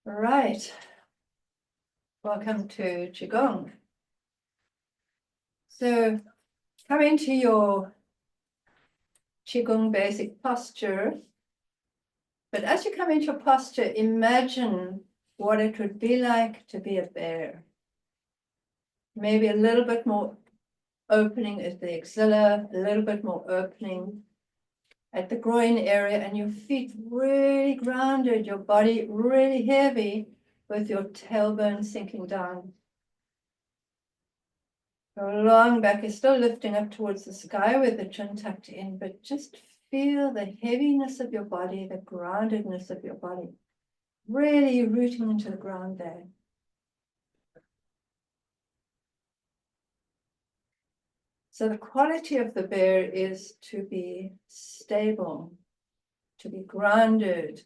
All right, welcome to Qigong. So come into your Qigong basic posture, but as you come into your posture, imagine what it would be like to be a bear. Maybe a little bit more opening at the axilla, a little bit more opening at the groin area, and your feet really grounded, your body really heavy with your tailbone sinking down. Your long back is still lifting up towards the sky with the chin tucked in, but just feel the heaviness of your body, the groundedness of your body, really rooting into the ground there. So the quality of the bear is to be stable, to be grounded,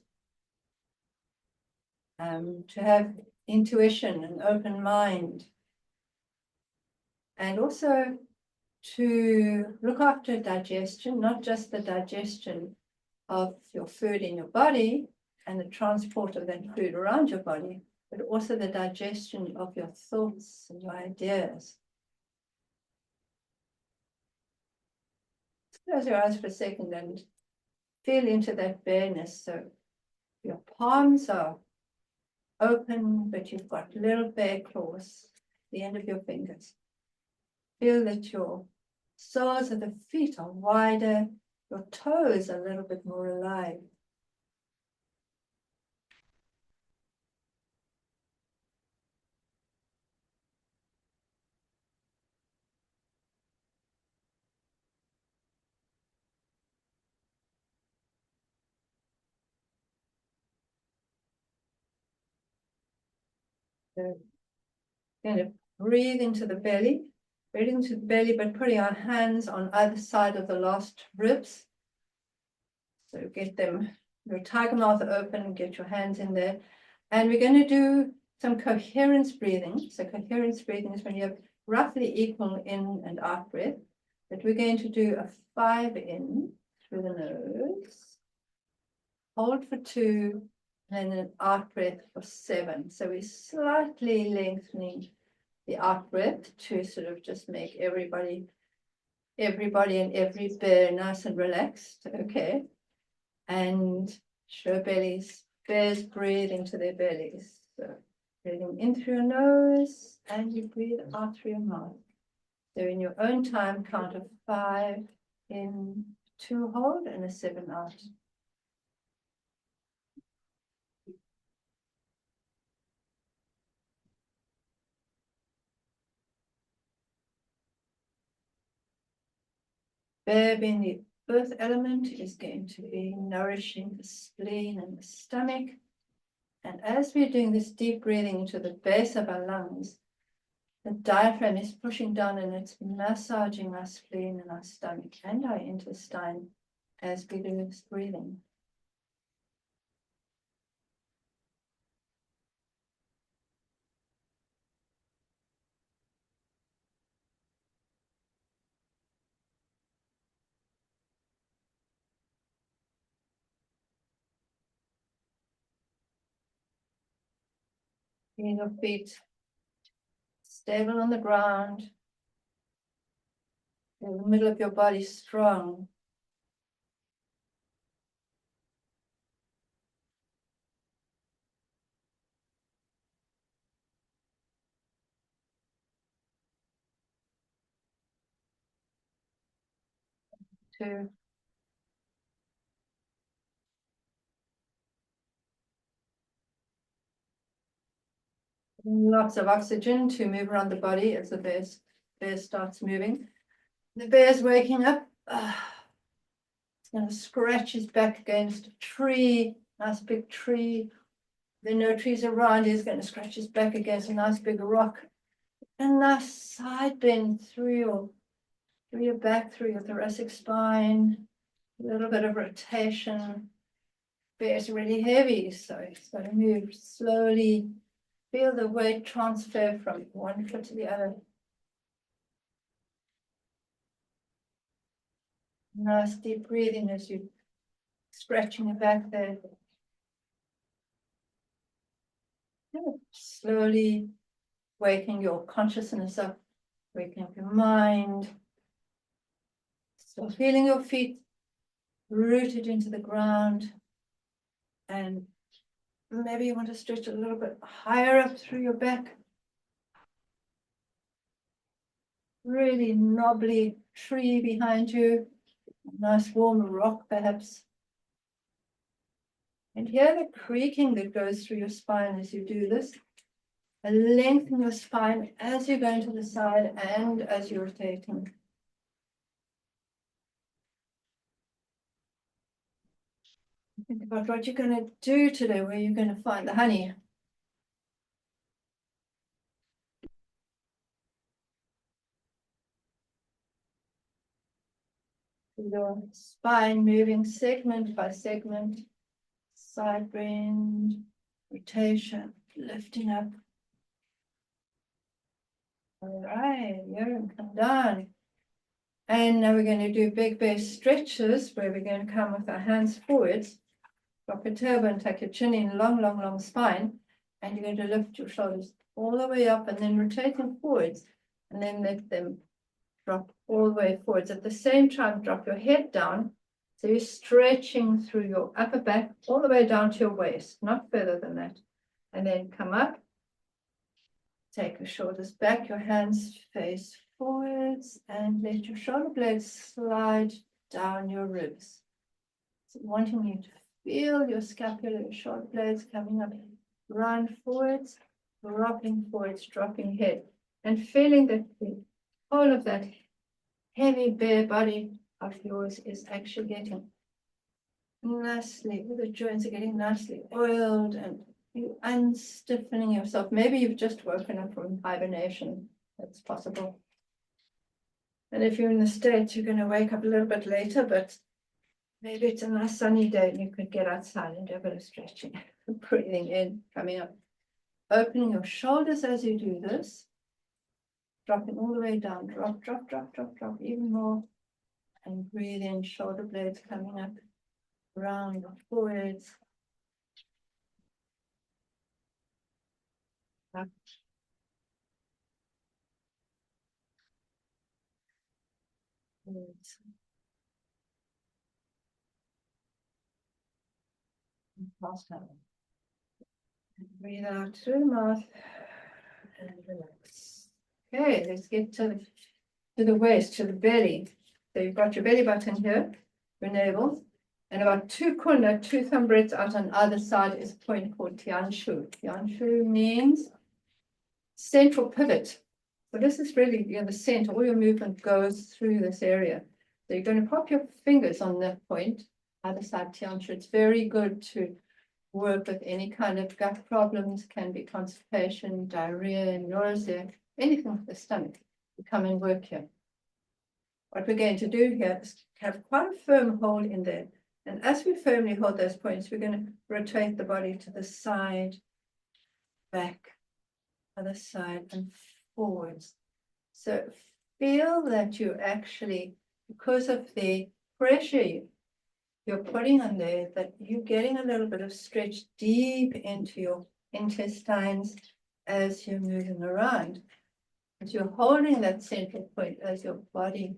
to have intuition, an open mind, and also to look after digestion, not just the digestion of your food in your body and the transport of that food around your body, but also the digestion of your thoughts and your ideas. Close your eyes for a second and feel into that bareness. So your palms are open, but you've got little bare claws at the end of your fingers. Feel that your soles of the feet are wider, your toes are a little bit more alive. So kind of breathe into the belly, but putting our hands on either side of the last ribs. So get them, your tiger mouth open, get your hands in there. And we're going to do some coherence breathing. So coherence breathing is when you have roughly equal in and out breath. But we're going to do a 5 in through the nose, hold for 2, and an out breath for 7. So we're slightly lengthening the out breath to sort of just make everybody and every bear nice and relaxed. Okay. And show bellies, bears breathe into their bellies. So breathing in through your nose and you breathe out through your mouth. So in your own time, count of 5 in, 2 hold, and a 7 out. Bear being the earth element is going to be nourishing the spleen and the stomach. And as we're doing this deep breathing into the base of our lungs, the diaphragm is pushing down and it's massaging our spleen and our stomach and our intestine as we do this breathing. Feeling your feet stable on the ground. Feel the middle of your body strong. Two. Lots of oxygen to move around the body as the bear starts moving. The bear's waking up. It's going to scratch his back against a tree, nice big tree. There are no trees around. He's going to scratch his back against a nice big rock. A nice side bend through your back, through your thoracic spine. A little bit of rotation. Bear's really heavy, so it's going to move slowly. Feel the weight transfer from one foot to the other. Nice deep breathing as you're scratching your back there. Slowly waking your consciousness up, waking up your mind. So feeling your feet rooted into the ground, and maybe you want to stretch a little bit higher up through your back. Really knobbly tree behind you, a nice warm rock perhaps. And hear the creaking that goes through your spine as you do this. And lengthen your spine as you're going to the side and as you're rotating. Think about what you're going to do today, where you're going to find the honey. Your spine moving segment by segment, side bend, rotation, lifting up. All right, you come down. And now we're going to do big base stretches where we're going to come with our hands forwards. Drop your tailbone, take your chin in, long, long, long spine. And you're going to lift your shoulders all the way up and then rotate them forwards. And then let them drop all the way forwards. At the same time, drop your head down. So you're stretching through your upper back all the way down to your waist, not further than that. And then come up. Take your shoulders back, your hands face forwards, and let your shoulder blades slide down your ribs. So wanting you to feel your scapula, your shoulder blades coming up, round forwards, dropping forwards, dropping head, and feeling that the whole of that heavy bare body of yours is actually getting nicely, the joints are getting nicely oiled, and you unstiffening yourself. Maybe you've just woken up from hibernation. That's possible. And if you're in the States, you're going to wake up a little bit later, but maybe it's a nice sunny day and you could get outside and do a bit of stretching. Breathing in, coming up. Opening your shoulders as you do this. Dropping all the way down. Drop, drop, drop, drop, drop, even more. And breathe in, shoulder blades coming up. Round forwards. Up. Forwards. And past out. And breathe out through the mouth. And relax. Okay, let's get to the waist, to the belly. So you've got your belly button here, your navel, and about 2 kuna, 2 thumb breadths out on either side is a point called Tianshu. Tianshu means central pivot. So this is really the center. All your movement goes through this area. So you're going to pop your fingers on that point, either side Tianshu. It's very good to work with any kind of gut problems, can be constipation, diarrhea, nausea, anything with the stomach. You come and work here. What we're going to do here is have quite a firm hold in there. And as we firmly hold those points, we're going to rotate the body to the side, back, other side, and forwards. So feel that you actually, because of the pressure you're putting on there, that you're getting a little bit of stretch deep into your intestines as you're moving around. As you're holding that central point as your body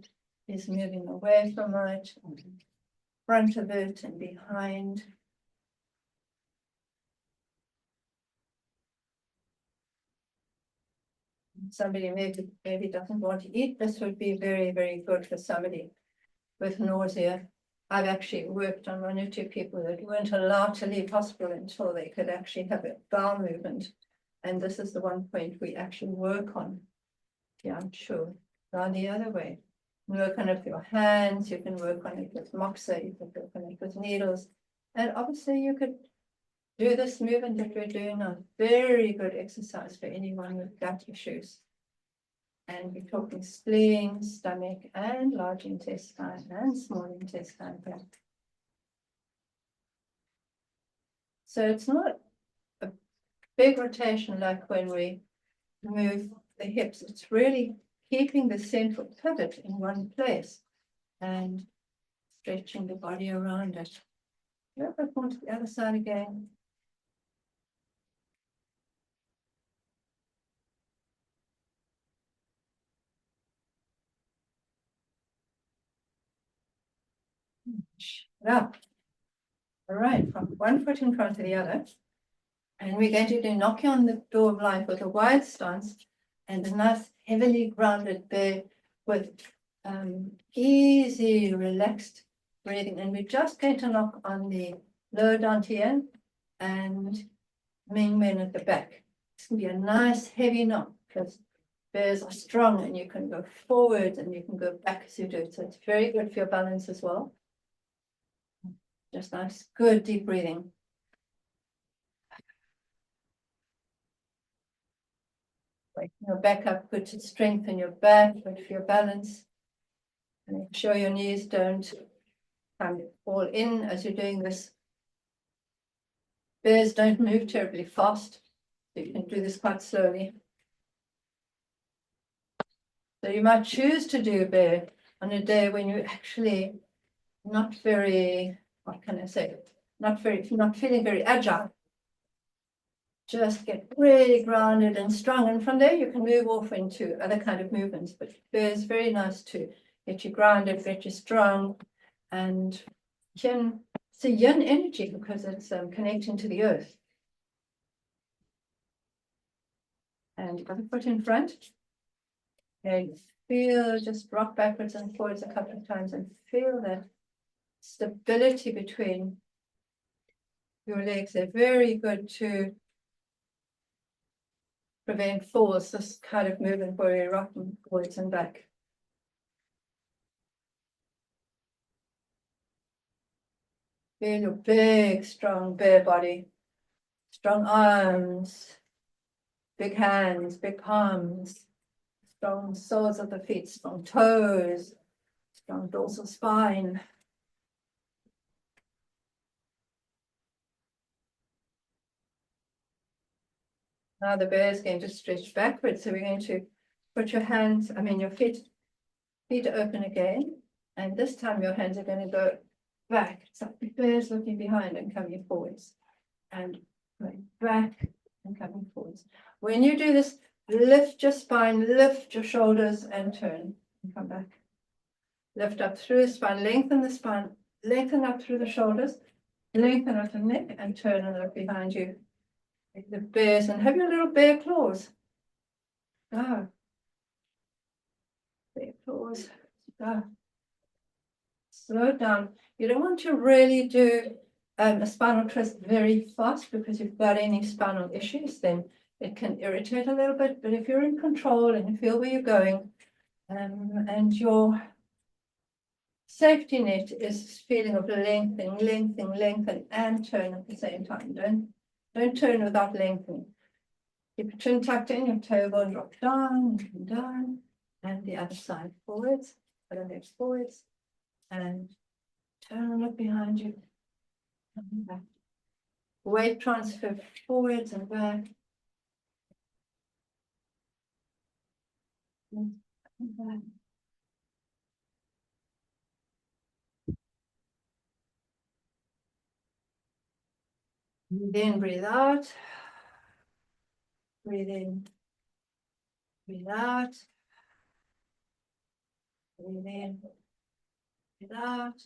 is moving away from it, and in front of it and behind. Somebody maybe doesn't want to eat. This would be very, very good for somebody with nausea. I've actually worked on 1 or 2 people that weren't allowed to leave hospital until they could actually have a bowel movement. And this is the one point we actually work on. Yeah, I'm sure. Now the other way. Work on it with your hands, you can work on it with moxa, you can work on it with needles. And obviously you could do this movement that we're doing now. Very good exercise for anyone with gut issues. And we're talking spleen, stomach, and large intestine, and small intestine. So it's not a big rotation like when we move the hips. It's really keeping the central pivot in one place and stretching the body around it. A little bit more to the other side again. Up. All right, from one foot in front of the other. And we're going to do knocking on the door of life with a wide stance and a nice heavily grounded bear with easy, relaxed breathing. And we're just going to knock on the lower dantian and Ming Men at the back. It's going to be a nice heavy knock because bears are strong and you can go forward and you can go back as you do it. So it's very good for your balance as well. Just nice, good deep breathing. Wake your back up, good to strengthen your back, good for your balance. And make sure your knees don't fall in as you're doing this. Bears don't move terribly fast, so you can do this quite slowly. So you might choose to do a bear on a day when you're actually not very, what can I say, not feeling very agile. Just get really grounded and strong, and from there you can move off into other kind of movements. But it's very nice to get you grounded, get you strong, and it's a yin energy because it's connecting to the earth. And other foot in front. And feel, just rock backwards and forwards a couple of times and feel that stability between your legs. They're very good to prevent falls, this kind of movement where you're rocking forwards and back. Feel your big, strong bare body, strong arms, big hands, big palms, strong soles of the feet, strong toes, strong dorsal spine. Now the bear is going to stretch backwards, so we're going to put your hands, your feet open again, and this time your hands are going to go back. So the bear's looking behind and coming forwards, and going back and coming forwards. When you do this, lift your spine, lift your shoulders, and turn and come back. Lift up through the spine, lengthen up through the shoulders, lengthen up the neck, and turn and look behind you. The bears, and have your little bear claws. Go. Bear claws. Go. Slow down. You don't want to really do a spinal twist very fast because if you've got any spinal issues, then it can irritate a little bit. But if you're in control and you feel where you're going, and your safety net is this feeling of lengthen, and turn at the same time. Don't turn without lengthening. Keep your chin tucked in, your tailbone drop down, and the other side forwards, other legs forwards, and turn and look behind you. Coming back. Weight transfer forwards and back. And back. Then breathe out. Breathe in. Breathe out. Breathe in. Breathe out.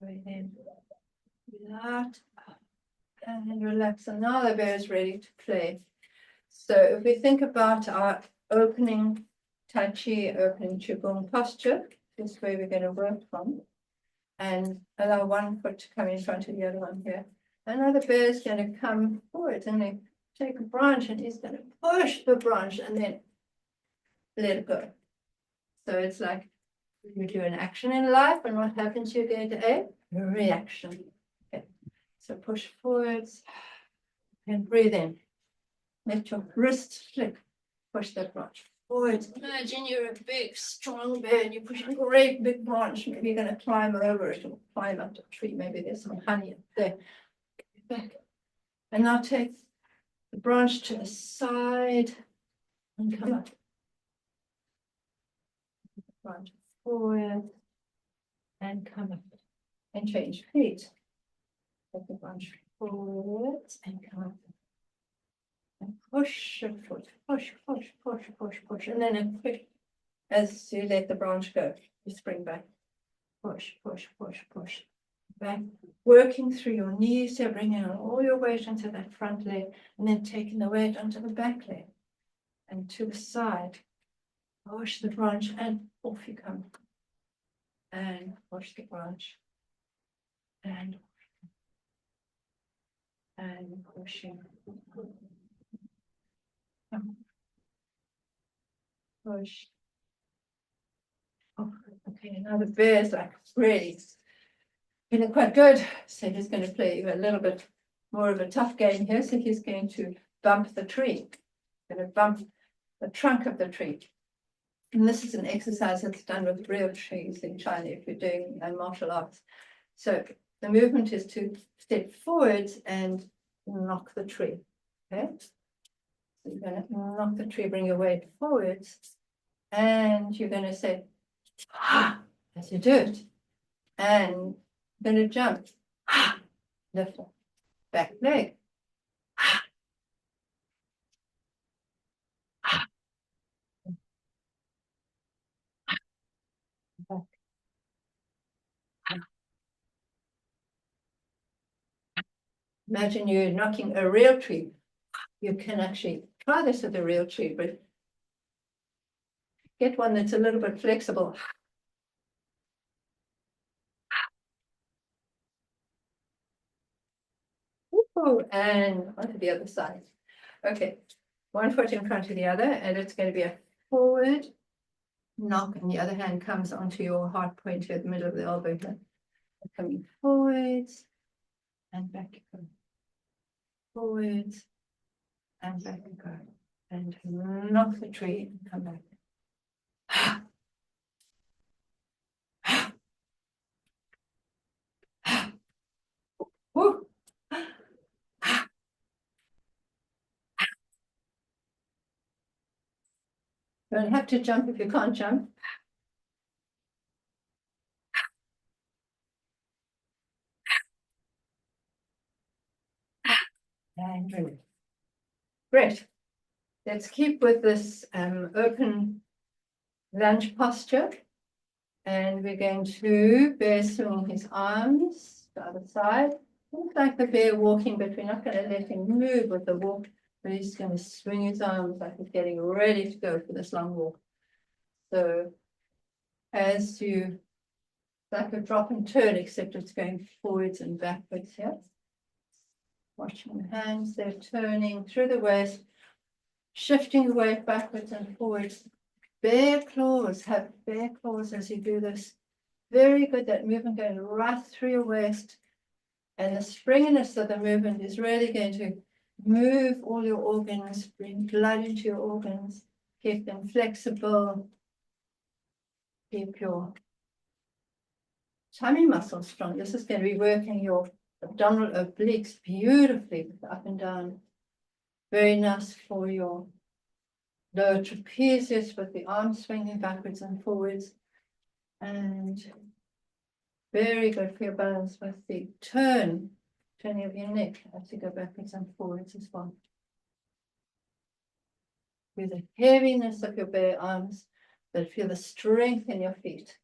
Breathe in. Breathe out. And relax. And now the bear is ready to play. So if we think about our opening Tai Chi, opening Qigong posture, this is where we're going to work from. And allow one foot to come in front of the other one here. Another bear is going to come forward and then take a branch and he's going to push the branch and then let it go. So it's like you do an action in life, and what happens? You're going to a reaction. Okay. So push forwards and breathe in. Let your wrists flick. Push that branch forwards. Imagine you're a big, strong bear and you push a great big branch. Maybe you're going to climb over it or climb up the tree. Maybe there's some honey up there. Back. And now take the branch to the side and come up. Branch forward and come up. And change feet. Take the branch forward and come up. And push your foot, push, and then a quick, as you let the branch go, you spring back. push, push, push, push. Back, working through your knees, so bringing all your weight onto that front leg, and then taking the weight onto the back leg, and to the side. Push the branch, and off you come. And push the branch, and pushing. Push. Oh, okay, now the bear's like really feeling quite good. So he's going to play a little bit more of a tough game here. So he's going to bump the tree. Going to bump the trunk of the tree. And this is an exercise that's done with real trees in China if you're doing martial arts. So the movement is to step forwards and knock the tree. Okay. So you're going to knock the tree, bring your weight forwards, and you're going to say, ah, as you do it. And you're going to jump, ah, lift up, back leg. Back. Imagine you're knocking a real tree. You can actually try this with a real tree, but get one that's a little bit flexible. Ooh, and onto the other side. Okay, one foot in front of the other, and it's going to be a forward knock, and the other hand comes onto your heart point here at the middle of the elbow here. Coming forwards and back you go. Forwards and back you go. And knock the tree and come back. Woo. You don't have to jump if you can't jump. And release. Great. Let's keep with this open lunge posture. And we're going to bear swing his arms to the other side. Looks like the bear walking, but we're not going to let him move with the walk. But he's going to swing his arms like he's getting ready to go for this long walk. So as you, like a drop and turn, except it's going forwards and backwards here. Watching the hands, they're turning through the waist, shifting the weight backwards and forwards. Bear claws, have bear claws as you do this. Very good, that movement going right through your waist. And the springiness of the movement is really going to move all your organs, bring blood into your organs, keep them flexible, keep your tummy muscles strong. This is going to be working your abdominal obliques beautifully up and down. Very nice for your lower trapezius with the arms swinging backwards and forwards. And very good for your balance with the turning of your neck as you go backwards and forwards as well. Feel the heaviness of your bare arms, but feel the strength in your feet.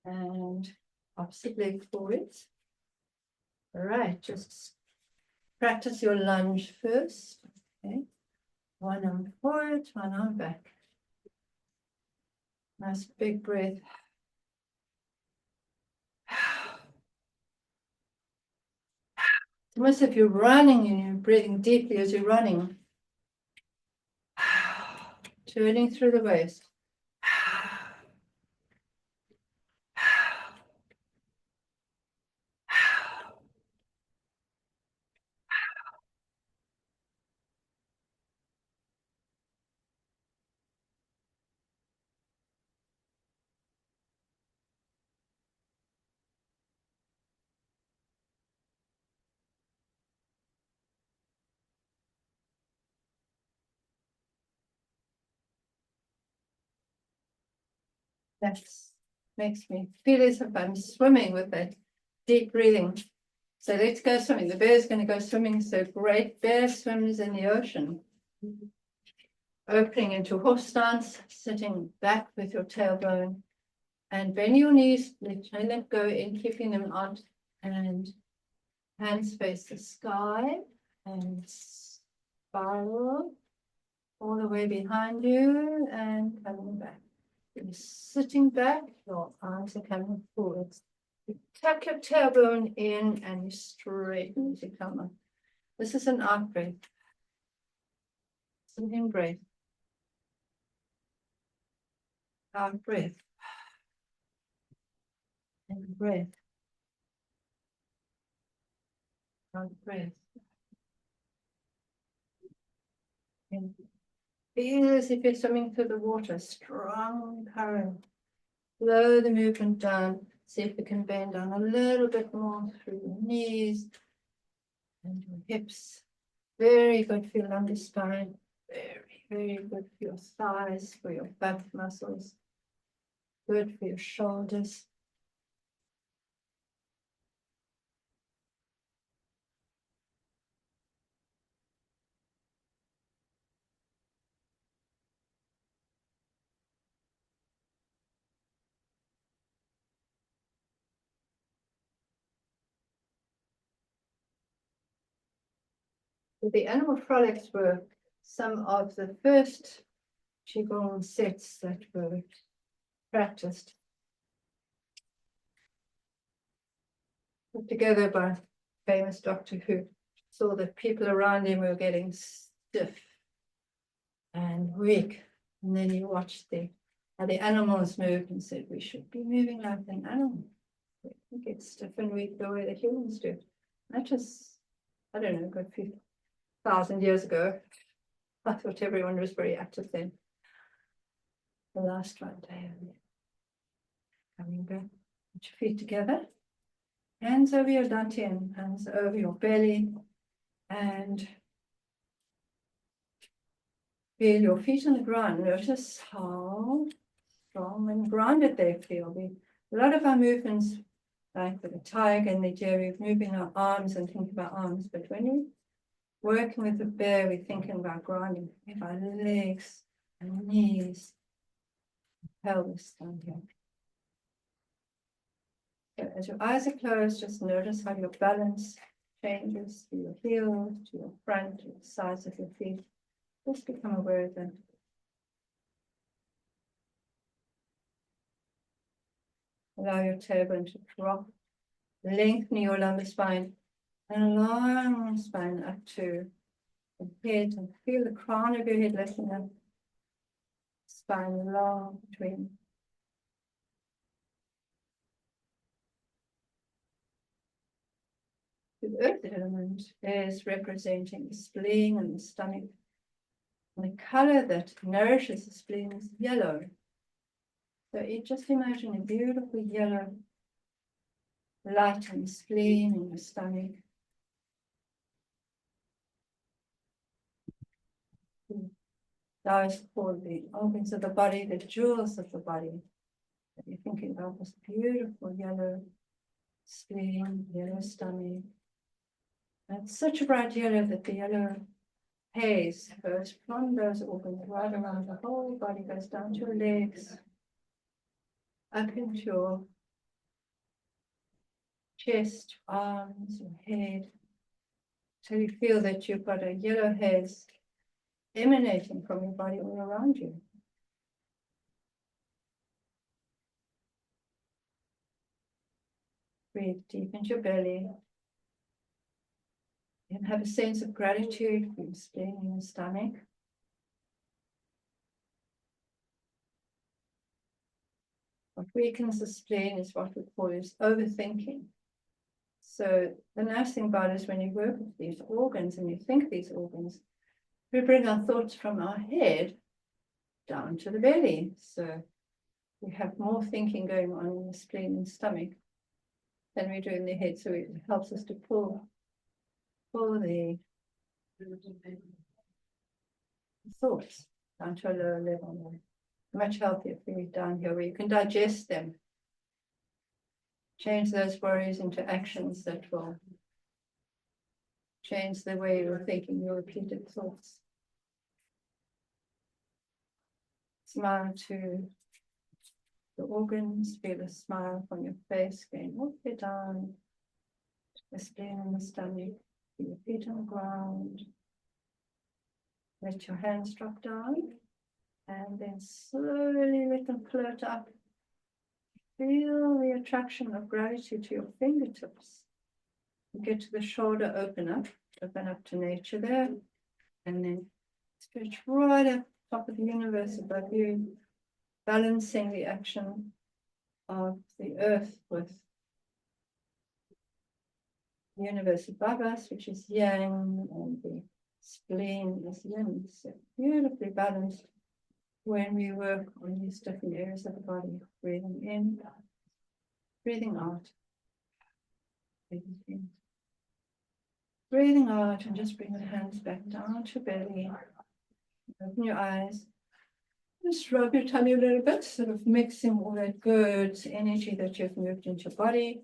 And opposite leg forwards. All right, just practice your lunge first. Okay. One arm forward, one arm back. Nice big breath. It's almost if you're running and you're breathing deeply as you're running. Turning through the waist. That makes me feel as if I'm swimming with that deep breathing. So let's go swimming. The bear's going to go swimming. So great bear swims in the ocean. Opening into horse stance, sitting back with your tailbone And bend your knees, let them go in, keeping them out, and hands face the sky, and spiral all the way behind you and coming back. You're sitting back, your arms are coming forwards. You tuck your tailbone in and you straighten as you come up. This is an out breath. In breath. Out breath. And breath. Out breath. And feel as if you're swimming through the water, strong current. Slow the movement down. See if you can bend down a little bit more through your knees and your hips. Very good for your lumbar spine. Very, very good for your thighs, for your back muscles. Good for your shoulders. The animal frolics were some of the first Qigong sets that were practiced, put together by famous Doctor Who. Saw that people around him were getting stiff and weak, and then he watched how the animals moved and said, we should be moving like an animal. We get stiff and weak the way the humans do. That just, I don't know, a good few thousand years ago. I thought everyone was very active then. The last one day, coming back, put your feet together, hands over your dantian, hands over your belly, and feel your feet on the ground. Notice how strong and grounded they feel. A lot of our movements, like with the tiger and the deer, we're moving our arms and think about arms, but when we're working with the bear, we're thinking about grounding. We have our legs and knees, pelvis down here. So as your eyes are closed, just notice how your balance changes to your heels, to your front, to the sides of your feet. Just become aware of that. Allow your tailbone to drop, lengthen your lumbar spine, and a long spine up to the head, and feel the crown of your head lifting up, spine long between. The earth element is representing the spleen and the stomach. And the color that nourishes the spleen is yellow. So you just imagine a beautiful yellow light in the spleen and the stomach. Those called the organs of the body, the jewels of the body. That you're thinking about this beautiful yellow spleen, yellow stomach. And it's such a bright yellow that the yellow haze goes from those organs right around the whole body, goes down to your legs, up into your chest, arms, your head, till you feel that you've got a yellow haze emanating from your body all around you. Breathe deep into your belly and have a sense of gratitude for your spleen and your stomach. What weakens the spleen is what we call is overthinking. So the nice thing about it is when you work with these organs and you think these organs, we bring our thoughts from our head down to the belly. So we have more thinking going on in the spleen and stomach than we do in the head. So it helps us to pull the thoughts down to a lower level. Much healthier for you down here, where you can digest them. Change those worries into actions that will change the way you're thinking your repeated thoughts. Smile to the organs, feel a smile from your face, going all the way down to the spleen and the stomach, feel your feet on the ground. Let your hands drop down, and then slowly let them float up. Feel the attraction of gravity to your fingertips. Get to the shoulder, open up to nature there, and then stretch right up top of the universe above you, balancing the action of the earth with the universe above us, which is yang, and the spleen is yin. So beautifully balanced when we work on these different areas of the body. Breathing in, breathing out, breathing in, breathing out, and just bring the hands back down to belly. Open your eyes. Just rub your tummy a little bit, sort of mixing all that good energy that you've moved into your body.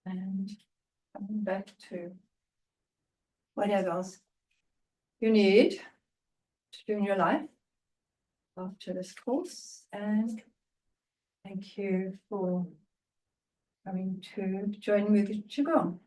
And coming back to whatever else you need to do in your life after this course. And thank you for coming to join me with Qigong.